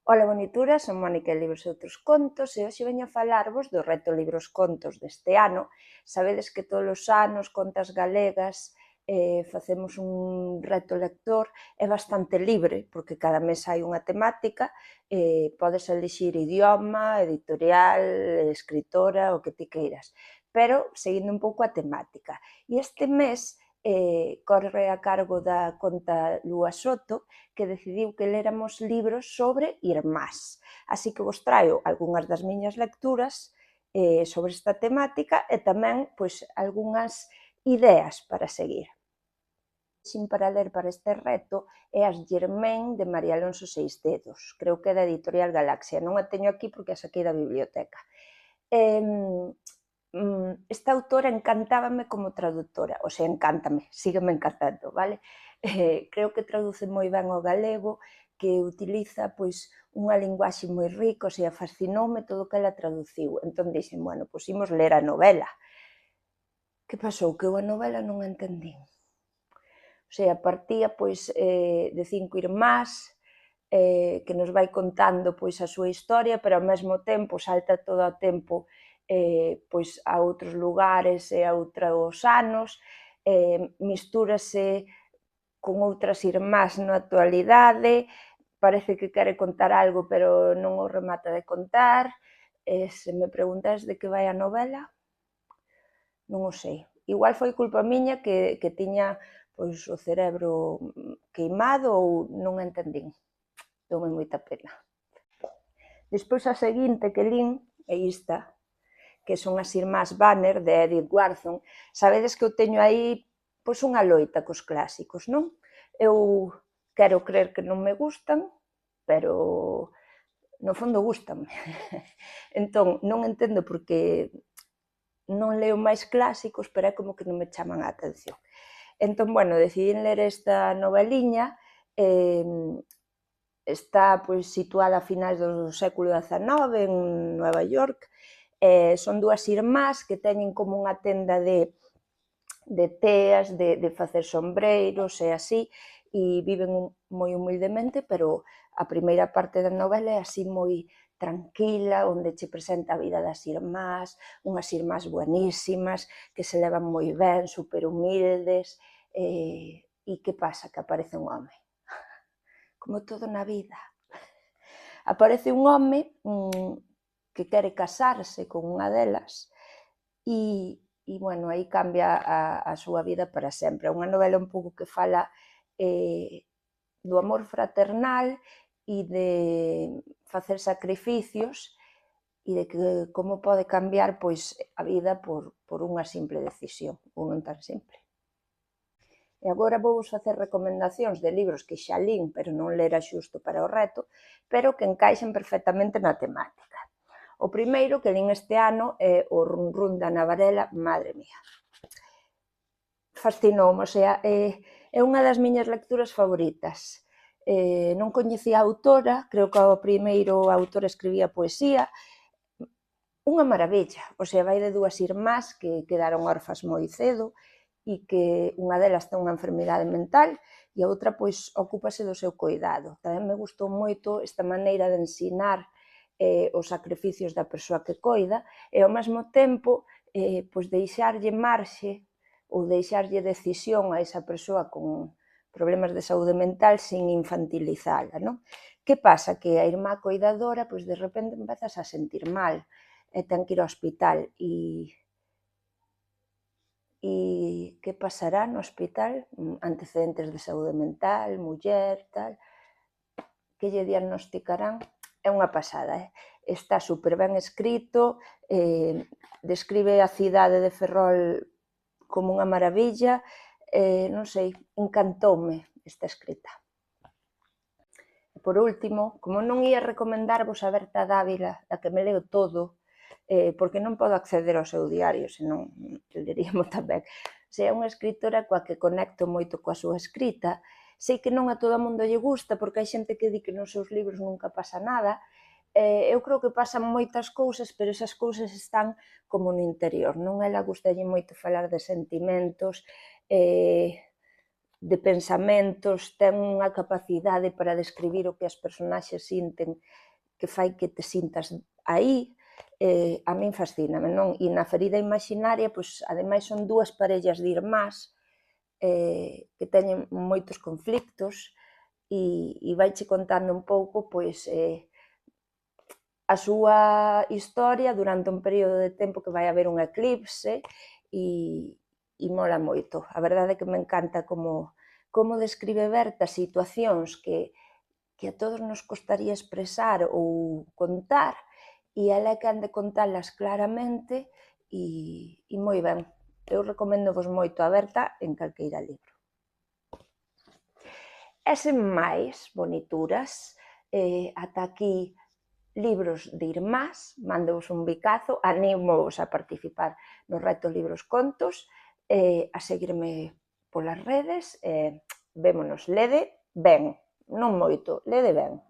Ola bonituras, son Mónica de Libros e Outros Contos e hoxe veño a falarvos do reto Libros Contos deste ano. Sabedes que todos os anos Contas Galegas facemos un reto lector, é bastante libre, porque cada mes hai unha temática, podes elixir idioma, editorial, escritora, o que ti queiras, pero seguindo un pouco a temática. E este mes corre a cargo da conta Lúa Soto, que decidiu que léramos libros sobre irmás. Así que vos traio algunhas das miñas lecturas sobre esta temática e tamén pois, algunhas ideas para seguir. Xin para ler para este reto é As Germain de María Alonso Seisdedos, creo que é da editorial Galaxia, non a teño aquí porque a saquei da biblioteca. Esta autora encantábame como traductora, o sea, encántame, sígueme encantando, vale? Creo que traduce moi ben ao galego, que utiliza pois unha linguaxe moi rica, o sea, fascinoume todo o que ela traduciu. Entón dixen, bueno, pois imos ler a novela. Que pasou? Que eu a novela non a entendín. O sea, partía pois de 5 irmás, que nos vai contando pois a súa historia, pero ao mesmo tempo salta todo o tempo pois a outros lugares e a outros anos, mistúrase con outras irmás na actualidade, parece que quere contar algo pero non o remata de contar, se me preguntas de que vai a novela, non o sei. Igual foi culpa miña que tiña pois o cerebro queimado ou non entendín, doume moita pena. Despois a seguinte que lin é esta, que son As irmás Banner, de Edith Wharton. Sabedes que eu teño aí pois unha loita cos clásicos, non? Eu quero crer que non me gustan, pero no fondo gústanme. Entón, non entendo porque non leo máis clásicos, pero é como que non me chaman a atención. Entón, bueno, decidín ler esta noveliña, está pois situada a finais do século XIX en Nova York. Son dúas irmás que teñen como unha tenda de teas, de facer sombreiros e así, e viven moi humildemente, pero a primeira parte da novela é así moi tranquila, onde che presenta a vida das irmás, unhas irmás buenísimas, que se levan moi ben, super humildes, e que pasa? Que aparece un home. Como todo na vida. Aparece un home que quere casarse con unha delas e bueno, aí cambia a súa vida para sempre. É unha novela un pouco que fala do amor fraternal e de facer sacrificios e de que como pode cambiar pois a vida por unha simple decisión, ou non tan simple. E agora vou facer recomendacións de libros que xa lin, pero non lera xusto para o reto, pero que encaixen perfectamente na temática. O primeiro que lin este ano é O Run Run da Navarela, madre mía. Fascinoume, o sea, é unha das miñas lecturas favoritas. Non coñecía a autora, creo que o primeiro a autora escribía poesía, unha maravilla, o sea, vai de dúas irmás que quedaron órfas moi cedo e que unha delas ten unha enfermidade mental e a outra pois ocúpase do seu coidado. Tamén me gustou moito esta maneira de ensinar os sacrificios da persoa que coida e ao mesmo tempo pois deixarlle marxe ou deixarlle decisión a esa persoa con problemas de saúde mental sin infantilizala, non? Que pasa? Que a irmá coidadora pois de repente empezas a sentir mal e ten que ir ao hospital e que pasará no hospital? Antecedentes de saúde mental, muller, tal, que lle diagnosticarán? É unha pasada, está super ben escrito, describe a cidade de Ferrol como unha maravilla, non sei, encantoume esta escrita. E por último, como non ia recomendarvos a Berta Dávila, da que me leo todo, porque non podo acceder ao seu diario, senón leríamos tamén. O sea, é unha escritora coa que conecto moito coa súa escrita. Sei que non a todo o mundo lle gusta, porque hai xente que di que nos seus libros nunca pasa nada. Eu creo que pasan moitas cousas, pero esas cousas están como no interior, non? Ela gustalle moito falar de sentimentos, de pensamentos, ten unha capacidade para describir o que as personaxes sinten que fai que te sintas aí, a min fascíname, non? E na Ferida Imaxinaria, pois, ademais son dúas parellas de irmás que teñen moitos conflictos e vaiche contando un pouco, pois, a súa historia durante un período de tempo que vai haber un eclipse e mola moito. A verdade é que me encanta como describe Berta situacións que a todos nos costaría expresar ou contar, e ela é quen de contalas claramente e moi ben. Eu recoméndovos moito a Berta en calqueira libro. E sen máis bonituras, ata aquí libros de irmás, mandovos un bicazo, anímovos a participar no reto Libros Contos, a seguirme polas redes, vémonos, lede ben, non moito, lede ben.